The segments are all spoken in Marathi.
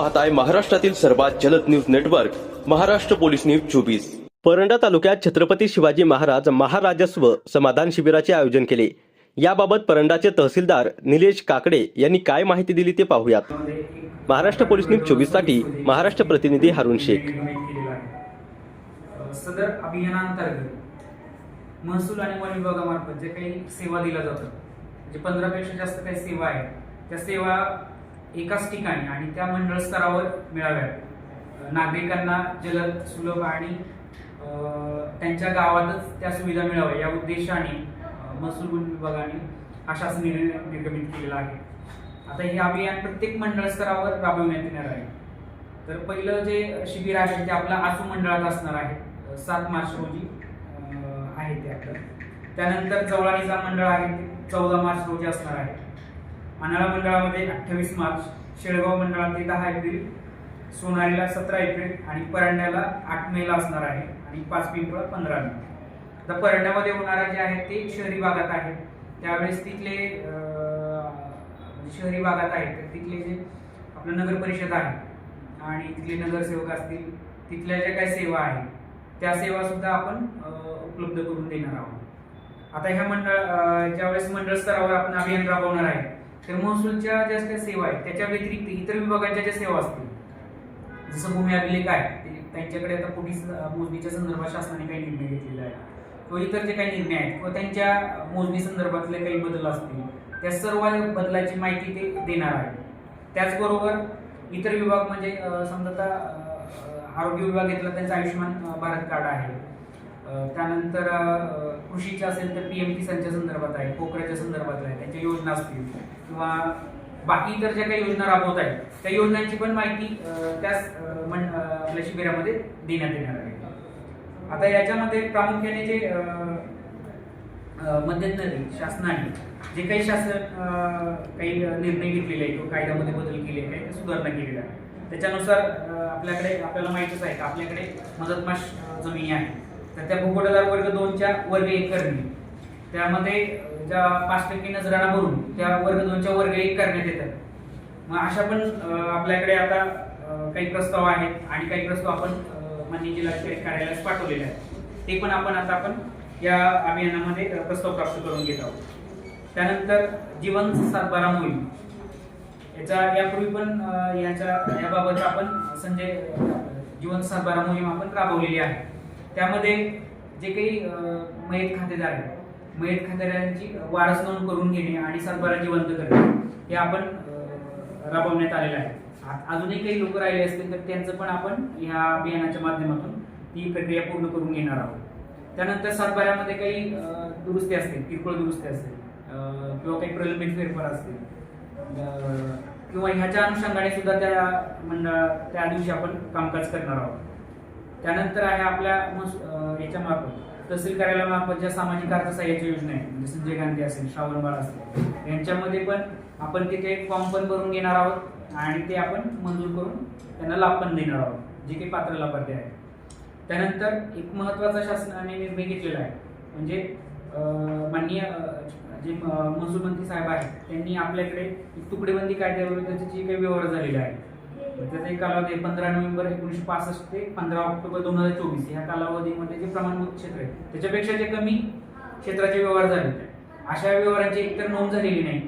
पाहताय महाराष्ट्रातील सर्वात जलद news network Maharashtra police news 24। Paranda तालुक्यात छत्रपती शिवाजी महाराज महाराजस्व समाधान शिबिराचे आयोजन केले। याबाबत परंडाचे तहसीलदार निलेश काकडे यांनी काय माहिती दिली ते पाहूयात। महाराष्ट्र पोलीस न्यूज 24 साठी महाराष्ट्र प्रतिनिधी हारून शेख। सदर अभियानांतर्गत महसूल आणि वन विभागामार्फत जे काही सेवा दिल्या जातात, म्हणजे 15 पेक्षा जास्त काही सेवा आहेत, त्या सेवा एकाच ठिकाणी आणि त्या मंडळ स्तरावर मिळाव्यात। नागरिकांना जलद, सुलभ आणि त्यांच्या गावातच त्या सुविधा मिळाव्या या उद्देशाने महसूल वन विभागाने हा शासन निर्णय निर्गमित केलेला आहे। आता हे अभियान प्रत्येक मंडळ स्तरावर राबविण्यात येणार आहे। तर पहिलं जे शिबिर आहे ते आपलं आसू मंडळात असणार आहे, 7 मार्च रोजी आहे ते आपलं। त्यानंतर जवळा निजाम मंडळ आहे ते 14 मार्च रोजी असणार आहे। अनाळा मंडळामध्ये 28 मार्च, शेळगाव मंडळात 10 एप्रिल, सोनारीला 17 एप्रिल आणि परंड्याला 8 मेला असणार आहे आणि 5 पिंपळा 15 मे। तर परंड्यामध्ये होणारा जे आहे ते शहरी भागात आहे, त्यावेळेस तिथले शहरी भागात आहे तर तिथले जे आपलं नगर परिषद आहे आणि तिथले नगरसेवक असतील, तिथल्या ज्या काही सेवा आहेत त्या सेवा सुद्धा आपण उपलब्ध करून देणार आहोत। आता ह्या ज्यावेळेस मंडळ स्तरावर आपण अभियान राबवणार आहे तर महसूलच्या ज्या काही सेवा आहेत त्याच्या व्यतिरिक्त इतर विभागांच्या ज्या सेवा असतील, जसं भूमी अभिलेख आहे त्यांच्याकडे आता पोलीस मोजणीच्या संदर्भात शासनाने काही निर्णय घेतलेले आहे किंवा इतर जे काही निर्णय आहेत किंवा त्यांच्या मोजणी संदर्भातले काही बदल असतील त्या सर्व बदलाची माहिती ते देणार आहे। त्याचबरोबर इतर विभाग म्हणजे समजा आरोग्य विभाग घेतला त्यांचा आयुष्यमान भारत कार्ड आहे, त्यानंतर कृषीचे असेल तर PM किसानच्या संदर्भात आहे, पोखराच्या संदर्भात आहे, त्यांच्या योजना असतील किंवा बाकी इतर ज्या काही योजना राबवत आहेत त्या योजनांची पण माहिती त्याच आपल्या शिबिरामध्ये देण्यात येणार आहे। आता याच्यामध्ये प्रामुख्याने जे मध्यंतरी शासनाने जे काही काही निर्णय घेतलेले आहेत किंवा कायद्यामध्ये बदल केले, काही सुधारणा केलेल्या आहे त्याच्यानुसार आपल्याला माहितीच आहे की आपल्याकडे मदतमाश जमिनी आहे तर त्या भूगोलदार वर्ग 2च्या वर्ग 1 करणे, त्यामध्ये ज्या 5% नजराणा भरून त्या वर्ग 2च्या वर्ग 1 करण्यात येतात। मग अशा पण आपल्याकडे आता काही प्रस्ताव आहेत आणि काही प्रस्ताव आपण माननीय जिल्हाधिकारी कार्यालयास पाठवलेले आहेत, ते पण आपण या अभियानामध्ये प्रस्ताव प्राप्त करून घेत आहोत। त्यानंतर जीवन सातबारा मोहीम यापूर्वी पण याबाबत आपण जीवन सातबारा मोहीम आपण राबवलेली आहे। त्यामध्ये जे काही मयत खातेदार आहेत, मयत खातेदारांची वारस नोंद करून घेणे आणि सातबारा जिवंत करणे हे आपण राबवण्यात आलेलं आहे। अजूनही काही लोक राहिले असतील तर त्यांचं पण आपण या अभियानाच्या माध्यमातून ही प्रक्रिया पूर्ण करून घेणार आहोत। त्यानंतर सातबाऱ्यामध्ये काही दुरुस्ती असतील, किरकोळ दुरुस्ती असतील किंवा काही प्रलंबित फेरफार असतील किंवा ह्याच्या अनुषंगाने सुद्धा त्या दिवशी आपण कामकाज करणार आहोत। त्यानंतर आहे आपल्या याच्यामार्फत तहसील कार्यालयामार्फत ज्या सामाजिक अर्थसहाय्याच्या योजना आहेत, म्हणजे संजय गांधी असेल, श्रावणबाळ असेल, यांच्यामध्ये पण आपण तिथे फॉर्म पण भरून घेणार आहोत आणि ते आपण मंजूर करून त्यांना लाभ पण देणार आहोत, जे काही पात्र लाभार्थी आहेत। त्यानंतर एक महत्त्वाचा शासनाने निर्णय घेतलेला आहे, म्हणजे माननीय जे महसूल मंत्री साहेब आहेत त्यांनी आपल्याकडे तुकडेबंदी कायद्याविरुद्धचे जे काही व्यवहार झालेले आहेत त्याचा एक कालावधी 15 नोव्हेंबर 1965 ते 15 ऑक्टोबर 2024 या कालावधीमध्ये जे प्रमाणभूत क्षेत्र आहे त्याच्यापेक्षा जे कमी क्षेत्राचे व्यवहार झाले अशा व्यवहारांची एकतर नोंद झालेली नाही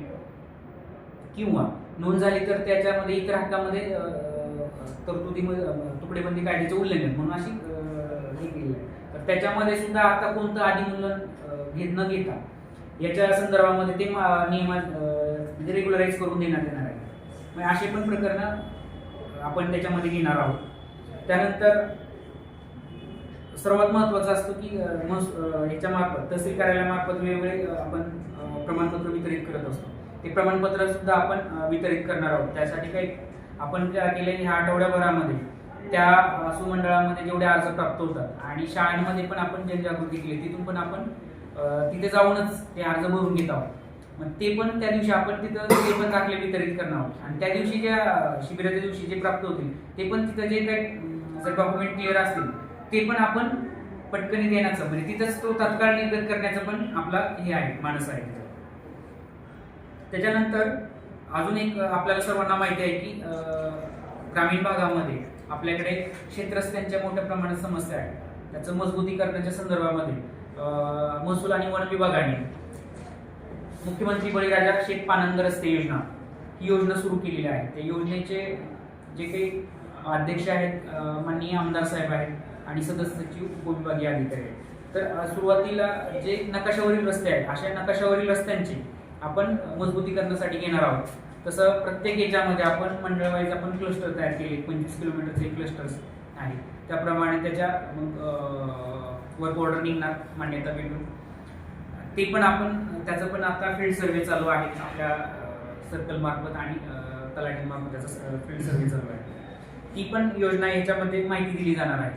किंवा नोंद झाली तर त्याच्यामध्ये इतर हक्कामध्ये तरतुदीमध्ये तुकडेबंदी कायद्याचे उल्लंघन म्हणून अशी हे केलेलं आहे, तर त्याच्यामध्ये सुद्धा आता कोणतं अधिमूल्यन न घेता याच्या संदर्भामध्ये ते नियम म्हणजे रेग्युलराईज करून देण्यात येणार आहे। म्हणजे असे पण प्रकरण आपण त्याच्यामध्ये घेणार आहोत। त्यानंतर सर्वात महत्त्वाचं असतं की याच्यामार्फत तहसील कार्यालयामार्फत वेगवेगळे आपण प्रमाणपत्र वितरित करत असतो, ते प्रमाणपत्र सुद्धा आपण वितरित करणार आहोत। त्यासाठी काही आपण केले ह्या आठवड्याभरामध्ये त्या आसू मंडळामध्ये जेवढे अर्ज प्राप्त होतात आणि शाळांमध्ये पण आपण जनजागृती केली, तिथून पण आपण तिथे जाऊनच ते अर्ज भरून घेत आहोत। मग ते पण त्या दिवशी आपण तिथं ते पण दाखले वितरित करणार आहोत आणि त्या दिवशी ज्या शिबिराच्या दिवशी जे प्राप्त होतील ते पण तिथं जे काही डॉक्युमेंट क्लिअर असतील ते पण आपण पटकन देण्याचं, म्हणजे तिथंच तो तत्काळ निर्गत करण्याचं पण आपला हे आहे, मानस आहे। त्याच्यानंतर अजून एक आपल्याला सर्वांना माहिती आहे की ग्रामीण भागामध्ये आपल्याकडे क्षेत्रस्त्यांच्या मोठ्या प्रमाणात समस्या आहे. त्याचं मजबूतीकरणाच्या संदर्भामध्ये महसूल आणि वन विभागाने मुख्यमंत्री बळीराजा शेत पानंद रस्ते योजना ही योजना सुरू केलेली आहे. त्या योजनेचे जे काही अध्यक्ष आहेत माननीय आमदार साहेब आहेत आणि सदस्य सचिव उपविभागीय अधिकारी आहेत. तर सुरुवातीला जे नकाशावरील रस्ते आहेत अशा नकाशावरील रस्त्यांची आपण मजबूतीकरणासाठी घेणार आहोत. तसं प्रत्येक याच्यामध्ये आपण मंडळ वाईज आपण क्लस्टर तयार केले. 25 किलोमीटरचे क्लस्टर्स आहेत. त्याप्रमाणे त्याच्या वर्क ऑर्डर निघणार मान्यता भेटून ते पण आपण त्याचं पण आता फील्ड सर्व्हे चालू आहे आपल्या सर्कल मार्फत आणि तलाठी मार्फत त्याचा फील्ड सर्व्हे चालू आहे. ती पण योजना याच्यामध्ये माहिती दिली जाणार आहे.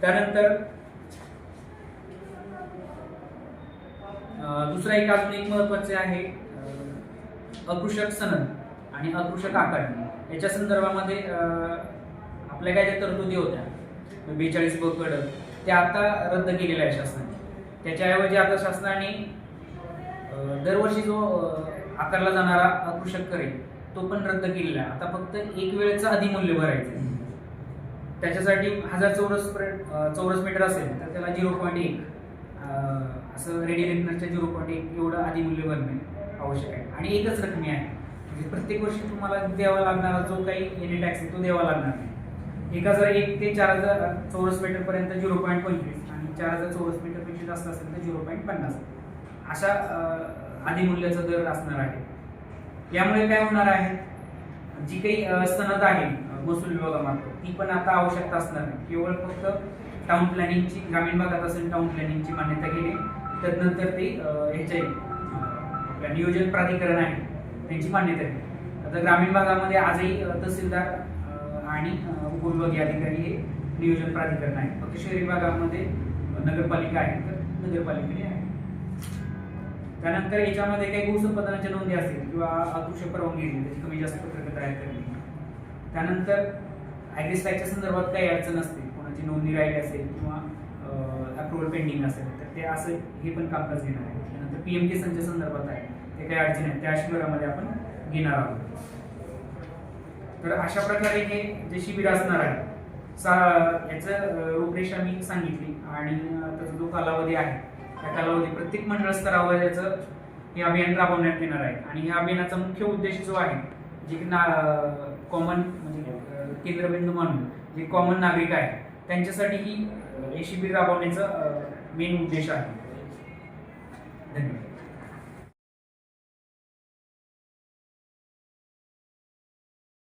त्यानंतर दुसरा एक अजून एक महत्वाचे आहे अकृषक सनद आणि अकृषक आकारणी. याच्या संदर्भामध्ये आपल्या काय ज्या तरतुदी होत्या 42 ब त्या आता रद्द केलेल्या आहे शासनाने. त्याच्याऐवजी आता शासनाने दरवर्षी जो आकारला जाणारा अकृषक कर आहे तो पण रद्द केलेला आहे. आता फक्त एक वेळेचं अधिमूल्य भरायचं. त्याच्यासाठी 1000 चौरस मीटर असेल तर त्याला 0.1 असं रेडी रेकनरच्या 0.1 एवढं अधिमूल्य भरणे आवश्यक आहे. आणि एकच रकमी आहे. म्हणजे प्रत्येक वर्षी तुम्हाला द्यावा लागणारा जो काही एनी टॅक्स आहे तो द्यावा लागणार नाही. 1001 ते 4000 चौरस मीटर पर्यंत 0.25 आणि 4000 चौरस मीटर पेक्षा जास्त असेल तर 0.50 अशा अधिमूल्याचा दर असणार आहे. यामुळे काय होणार आहे जी काही सनद आहे महसूल विभागामार्फत ती पण आता आवश्यकता असणार नाही. केवळ फक्त टाउन प्लॅनिंगची ग्रामीण भागात असेल टाउन प्लॅनिंगची मान्यता घेणे त्यानंतर ते ह्याचे आपल्या नियोजन प्राधिकरण आहे त्यांची मान्यता घेणे. आता ग्रामीण भागामध्ये आजही तहसीलदार आणि उपविभागीय अधिकारी हे नियोजन प्राधिकरण आहे. फक्त शहरी भागामध्ये नगरपालिका आहे तर नगरपालिकेने आहे. त्यानंतर याच्यामध्ये काही भूसंपादनाच्या नोंदी असतील किंवा अकृषक परवानगी त्याची कमी जास्त पत्रक तयार करणे. त्यानंतर ॲग्रिस्टॅकच्या संदर्भात काही अडचण असते कोणाची नोंदणी राहिली असेल किंवा अप्रुव्हल पेंडिंग असेल तर ते असं हे पण कामकाज घेणार आहे. त्यानंतर PM किसानच्या संदर्भात आहे ते काही अडचण आहे त्या शिबिरामध्ये आपण घेणार आहोत. तर अशा प्रकारे हे जे शिबिर असणार आहे याचं रूपरेषा मी सांगितली आणि त्याचा जो कालावधी आहे त्या कालावधी प्रत्येक मंडळ स्तरावर याचं हे अभियान राबवण्यात येणार आहे. आणि या अभियानाचा मुख्य उद्देश जो आहे जे की कॉमन म्हणजे केंद्रबिंदू म्हणून जे कॉमन नागरिक आहे त्यांच्यासाठी ही हे शिबिर राबवण्याचा मेन उद्देश आहे. धन्यवाद.